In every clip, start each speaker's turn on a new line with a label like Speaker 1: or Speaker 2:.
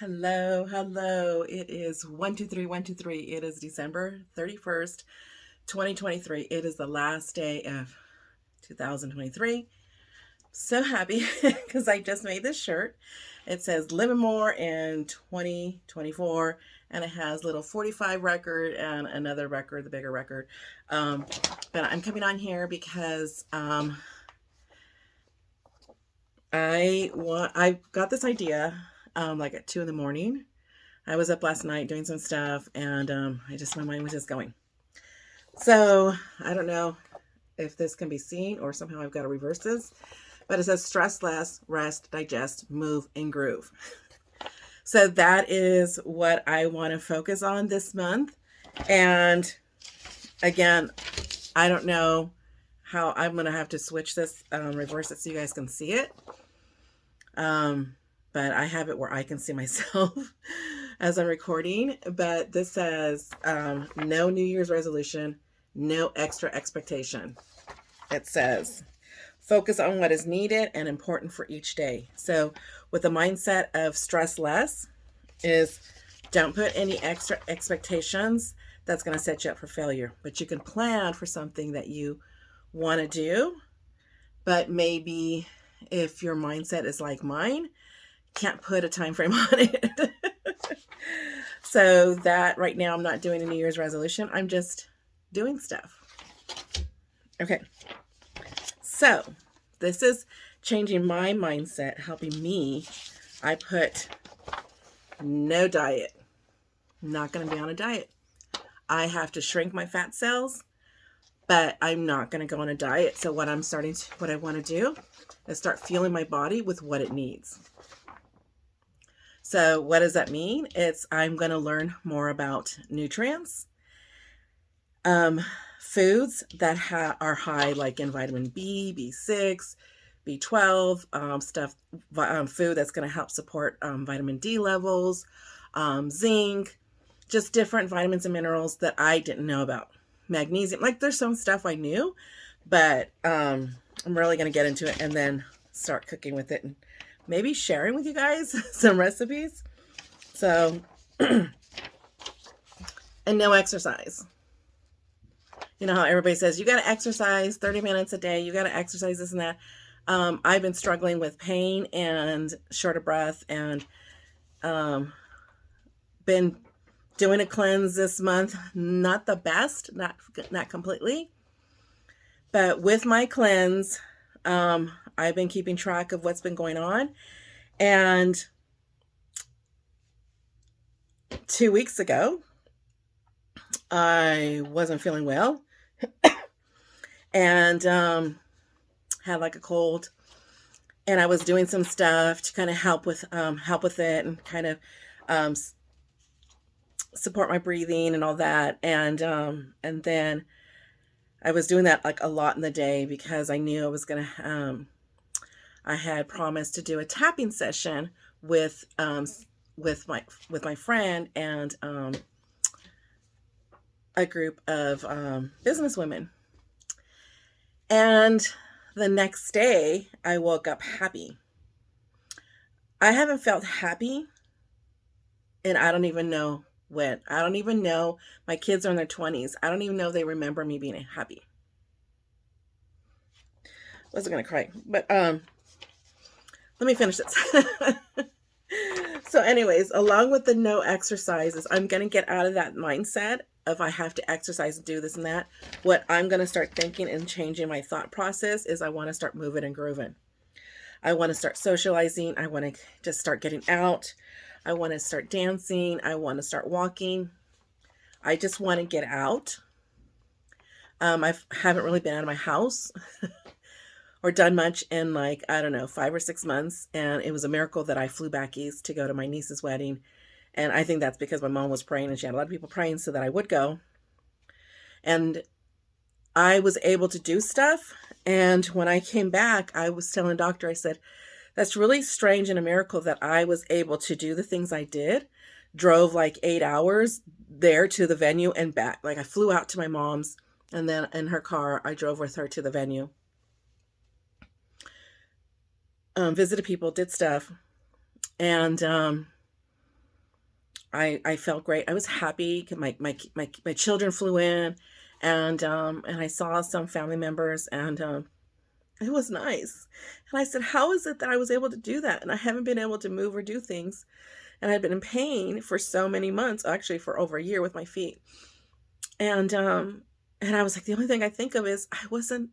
Speaker 1: Hello, hello. It is 123 123. It is December 31st, 2023. It is the last day of 2023. So happy because I just made this shirt. It says Liv'n More in 2024, and it has little 45 record and another record, the bigger record. Um, but I'm coming on here because I got this idea like at 2 in the morning. I was up last night doing some stuff, and my mind was just going. So I don't know if this can be seen or somehow I've got to reverse this, but it says stress less, rest, digest, move, and groove. So that is what I want to focus on this month. And again, I don't know how I'm going to have to switch this, reverse it so you guys can see it. But I have it where I can see myself as I'm recording. But this says no New Year's resolution, no extra expectation. It says focus on what is needed and important for each day. So, with the mindset of stress less, is don't put any extra expectations that's going to set you up for failure. But you can plan for something that you want to do, but maybe if your mindset is like mine, can't put a time frame on it. So that right now I'm not doing a New Year's resolution. I'm just doing stuff. Okay. So this is changing my mindset, helping me. I put no diet. I'm not going to be on a diet. I have to shrink my fat cells, but I'm not going to go on a diet. So what I want to do is start fueling my body with what it needs. So what does that mean? I'm going to learn more about nutrients, foods that are high, like in vitamin B, B6, B12, food that's going to help support vitamin D levels, zinc, just different vitamins and minerals that I didn't know about. Magnesium, like there's some stuff I knew, but I'm really going to get into it and then start cooking with it and maybe sharing with you guys some recipes. So, and no exercise. You know how everybody says you got to exercise 30 minutes a day, you got to exercise this and that. I've been struggling with pain and short of breath, and been doing a cleanse this month. Not the best, not completely, but with my cleanse, I've been keeping track of what's been going on. And 2 weeks ago, I wasn't feeling well, and had like a cold, and I was doing some stuff to kind of help with it, and kind of um, support my breathing and all that, and then I was doing that like a lot in the day because I knew I was gonna. I had promised to do a tapping session with my friend and a group of business women. And the next day, I woke up happy. I haven't felt happy, and I don't even know when. I don't even know. My kids are in their 20s. I don't even know if they remember me being happy. I wasn't gonna cry, but let me finish this. So, anyways, along with the no exercises, I'm gonna get out of that mindset of I have to exercise and do this and that. What I'm gonna start thinking and changing my thought process is I want to start moving and grooving. I want to start socializing. I want to just start getting out. I want to start dancing. I want to start walking. I just want to get out. I haven't really been out of my house or done much in, like, I don't know, 5 or 6 months. And it was a miracle that I flew back east to go to my niece's wedding. And I think that's because my mom was praying and she had a lot of people praying so that I would go. And I was able to do stuff. And when I came back, I was telling the doctor, I said, that's really strange and a miracle that I was able to do the things I did. Drove like 8 hours there to the venue and back. Like I flew out to my mom's, and then in her car, I drove with her to the venue. Visited people, did stuff. And I felt great. I was happy. My children flew in, and I saw some family members, and it was nice. And I said, how is it that I was able to do that? And I haven't been able to move or do things. And I'd been in pain for so many months, actually for over a year with my feet. And I was like, the only thing I think of is I wasn't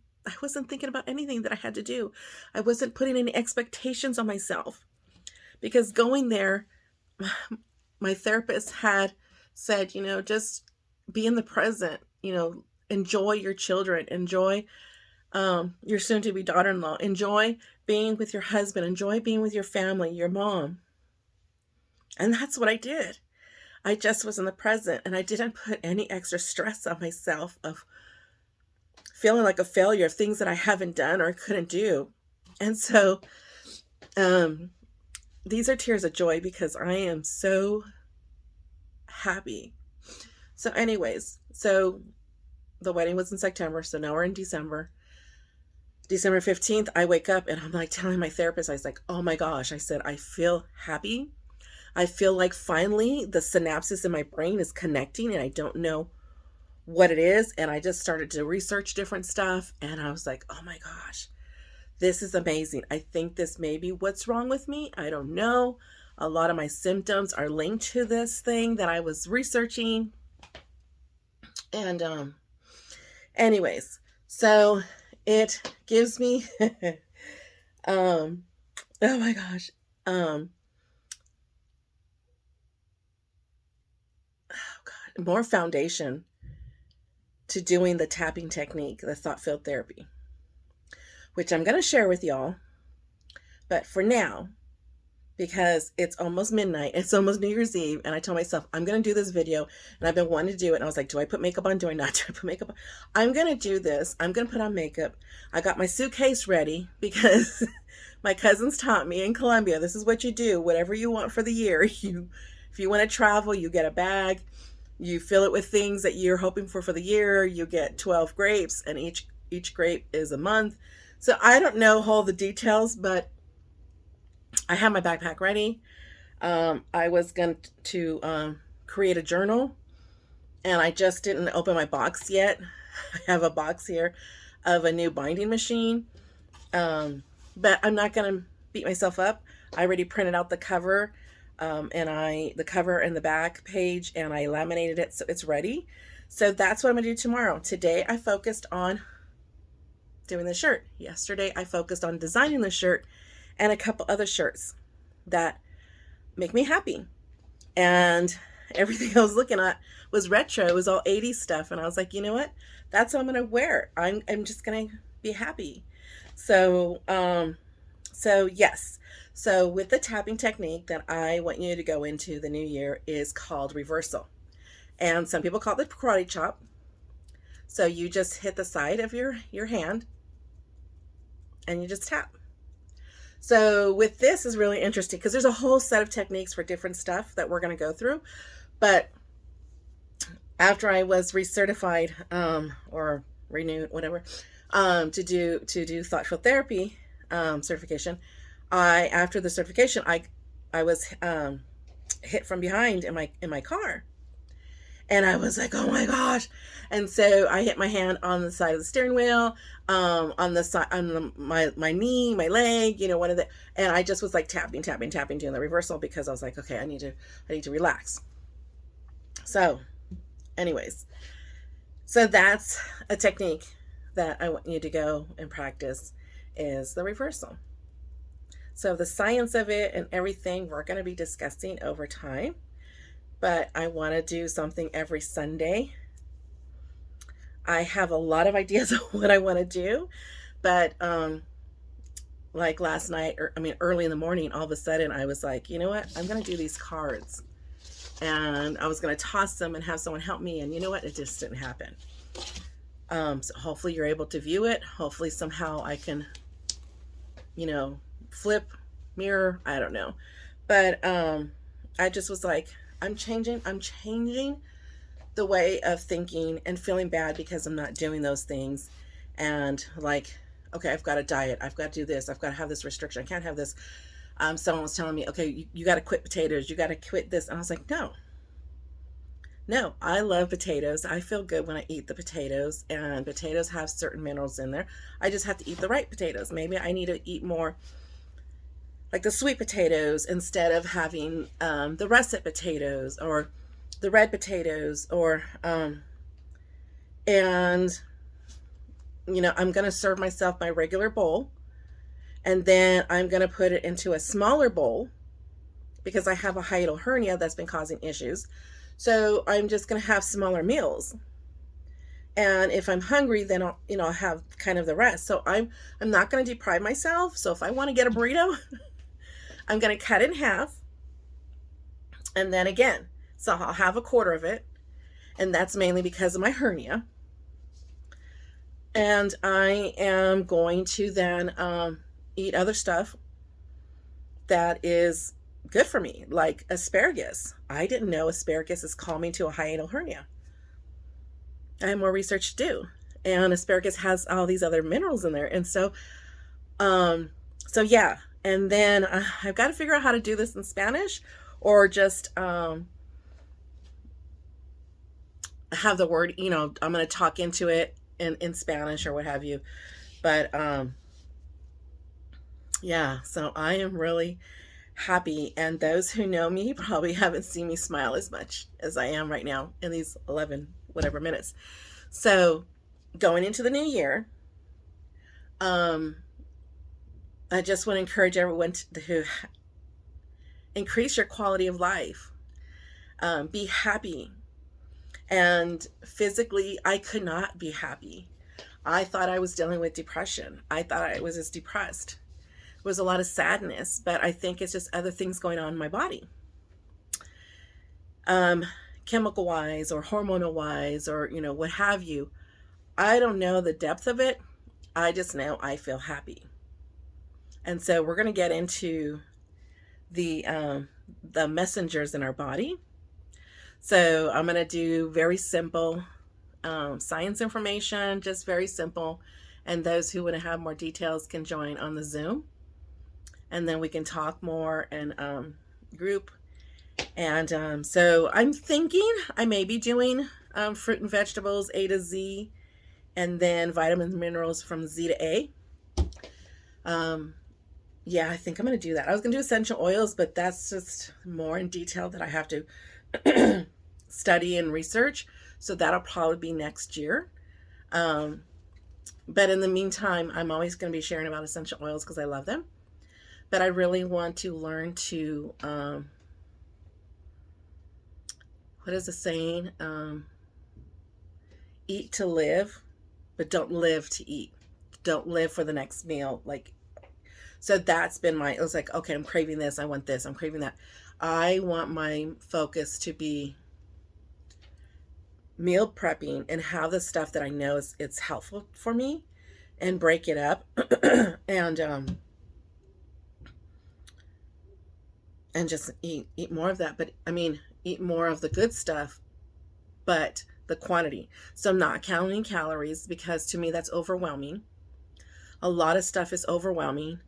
Speaker 1: thinking about anything that I had to do. I wasn't putting any expectations on myself, because going there, my therapist had said, just be in the present, enjoy your children, enjoy your soon to be daughter in law, enjoy being with your husband, enjoy being with your family, your mom. And that's what I did. I just was in the present, and I didn't put any extra stress on myself of feeling like a failure of things that I haven't done or couldn't do. And so these are tears of joy because I am so happy. So anyways, so the wedding was in September, so now we're in December. December 15th, I wake up and I'm like telling my therapist, I was like, oh my gosh, I said, I feel happy. I feel like finally the synapses in my brain is connecting, and I don't know what it is. And I just started to research different stuff, and I was like, oh my gosh, this is amazing. I think this may be what's wrong with me. I don't know. A lot of my symptoms are linked to this thing that I was researching. And anyways, so it gives me oh my gosh. More foundation to doing the tapping technique, the thought field therapy, which I'm going to share with y'all. But for now, because it's almost midnight, it's almost New Year's Eve, and I told myself I'm going to do this video, and I've been wanting to do it. And I was like, do I put makeup on? Do I not? Do I put makeup on? I'm going to do this. I'm going to put on makeup. I got my suitcase ready because my cousins taught me in Colombia, this is what you do. Whatever you want for the year, if you want to travel, you get a bag. You fill it with things that you're hoping for the year. You get 12 grapes, and each grape is a month. So I don't know all the details, but I have my backpack ready. I was going to create a journal, and I just didn't open my box yet. I have a box here of a new binding machine, but I'm not going to beat myself up. I already printed out the cover. The cover and the back page, and I laminated it so it's ready. So that's what I'm going to do tomorrow. Today I focused on doing the shirt. Yesterday I focused on designing the shirt and a couple other shirts that make me happy. And everything I was looking at was retro. It was all 80s stuff. And I was like, you know what? That's what I'm going to wear. I'm just going to be happy. So yes. So with the tapping technique that I want you to go into the new year is called reversal. And some people call it the karate chop. So you just hit the side of your hand and you just tap. So with this is really interesting because there's a whole set of techniques for different stuff that we're going to go through. But after I was recertified or renewed, whatever, to do thought field therapy certification, after the certification, I was hit from behind in my car, and I was like, oh my gosh! And so I hit my hand on the side of the steering wheel, on the side, my knee, my leg, one of the, and I just was like tapping, doing the reversal because I was like, okay, I need to relax. So, anyways, so that's a technique that I want you to go and practice is the reversal. So the science of it and everything we're going to be discussing over time, but I want to do something every Sunday. I have a lot of ideas of what I want to do, but like last night, early in the morning, all of a sudden I was like, you know what? I'm going to do these cards, and I was going to toss them and have someone help me, and you know what? It just didn't happen. So hopefully you're able to view it. Hopefully somehow I can, flip, mirror, I don't know. But I just was like, I'm changing the way of thinking and feeling bad because I'm not doing those things. And like, okay, I've got a diet, I've got to do this, I've got to have this restriction, I can't have this. Someone was telling me, okay, you got to quit potatoes, you got to quit this. And I was like, no, No, I love potatoes. I feel good when I eat the potatoes, and potatoes have certain minerals in there. I just have to eat the right potatoes. Maybe I need to eat more like the sweet potatoes instead of having the russet potatoes or the red potatoes, or and I'm going to serve myself my regular bowl, and then I'm going to put it into a smaller bowl because I have a hiatal hernia that's been causing issues. So I'm just going to have smaller meals. And if I'm hungry, then I'll have kind of the rest. So I'm not going to deprive myself. So if I want to get a burrito, I'm going to cut it in half. And then again, so I'll have a quarter of it. And that's mainly because of my hernia. And I am going to then eat other stuff that is good for me, like asparagus. I didn't know asparagus is calming to a hiatal hernia. I have more research to do. And asparagus has all these other minerals in there. And so yeah. And then I've got to figure out how to do this in Spanish, or just have the word, I'm going to talk into it in Spanish or what have you. But yeah, so I am really happy. And those who know me probably haven't seen me smile as much as I am right now in these 11 whatever minutes. So going into the new year, I just want to encourage everyone to increase your quality of life. Be happy. And physically, I could not be happy. I thought I was dealing with depression. I thought I was just depressed. There was a lot of sadness, but I think it's just other things going on in my body. Chemical wise or hormonal wise, or, what have you. I don't know the depth of it. I just know I feel happy. And so we're going to get into the messengers in our body. So I'm going to do very simple science information, just very simple. And those who want to have more details can join on the Zoom. And then we can talk more and group. And so I'm thinking I may be doing fruit and vegetables A to Z, and then vitamins and minerals from Z to A. Yeah, I think I'm going to do that. I was going to do essential oils, but that's just more in detail that I have to study and research. So that'll probably be next year. But in the meantime, I'm always going to be sharing about essential oils because I love them. But I really want to learn to, what is the saying? Eat to live, but don't live to eat. Don't live for the next meal. So that's been it was like, okay, I'm craving this. I want this. I'm craving that. I want my focus to be meal prepping and have the stuff that I know it's helpful for me, and break it up and just eat more of that. But I mean, eat more of the good stuff, but the quantity. So I'm not counting calories, because to me that's overwhelming. A lot of stuff is overwhelming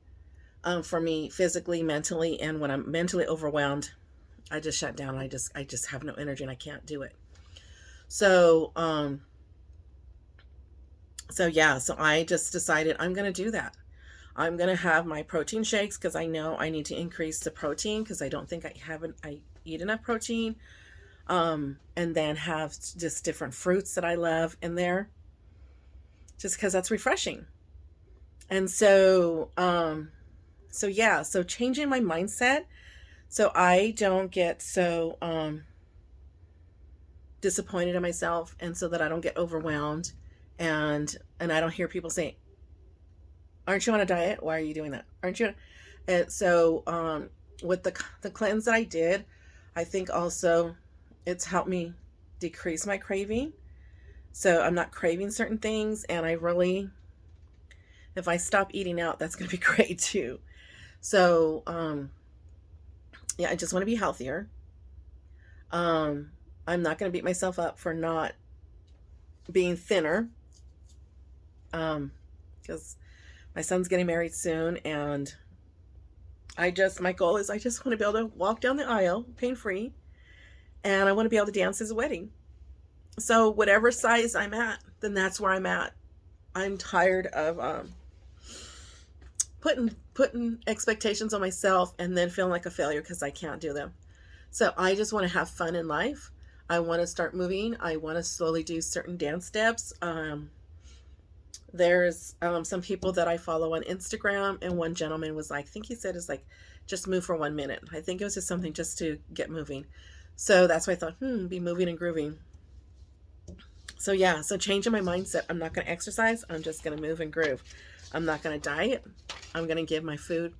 Speaker 1: for me, physically, mentally, and when I'm mentally overwhelmed, I just shut down. I just have no energy and I can't do it. So yeah, so I just decided I'm going to do that. I'm going to have my protein shakes because I know I need to increase the protein, because I don't think I eat enough protein. And then have just different fruits that I love in there, just because that's refreshing. And so yeah, so changing my mindset so I don't get so disappointed in myself, and so that I don't get overwhelmed, and I don't hear people saying, aren't you on a diet? Why are you doing that? Aren't you? And so with the cleanse that I did, I think also it's helped me decrease my craving. So I'm not craving certain things, and I really, if I stop eating out, that's going to be great too. So yeah, I just want to be healthier. I'm not going to beat myself up for not being thinner, because my son's getting married soon, and my goal is I just want to be able to walk down the aisle pain-free, and I want to be able to dance as a wedding. So whatever size I'm at, then that's where I'm at. I'm tired of putting expectations on myself and then feeling like a failure because I can't do them. So I just want to have fun in life. I want to start moving. I want to slowly do certain dance steps. There's some people that I follow on Instagram, and one gentleman was like, I think he said is like, just move for 1 minute. I think it was just something just to get moving. So that's why I thought, be moving and grooving. So yeah, so changing my mindset. I'm not going to exercise. I'm just going to move and groove. I'm not going to diet. I'm going to give my food.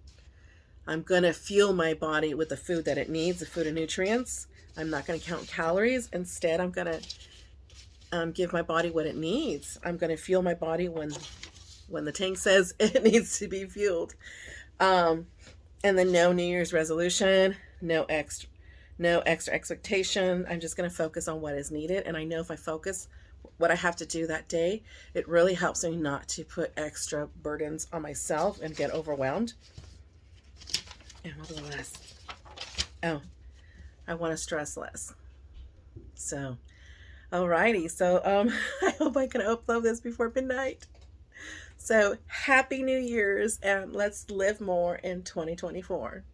Speaker 1: I'm going to fuel my body with the food that it needs, the food and nutrients. I'm not going to count calories. Instead, I'm going to give my body what it needs. I'm going to fuel my body when the tank says it needs to be fueled. And then no New Year's resolution, no extra expectation. I'm just going to focus on what is needed. And I know if I focus what I have to do that day, it really helps me not to put extra burdens on myself and get overwhelmed. And what was the last? Oh, I want to stress less. So, alrighty. So, I hope I can upload this before midnight. So, happy New Year's, and let's live more in 2024.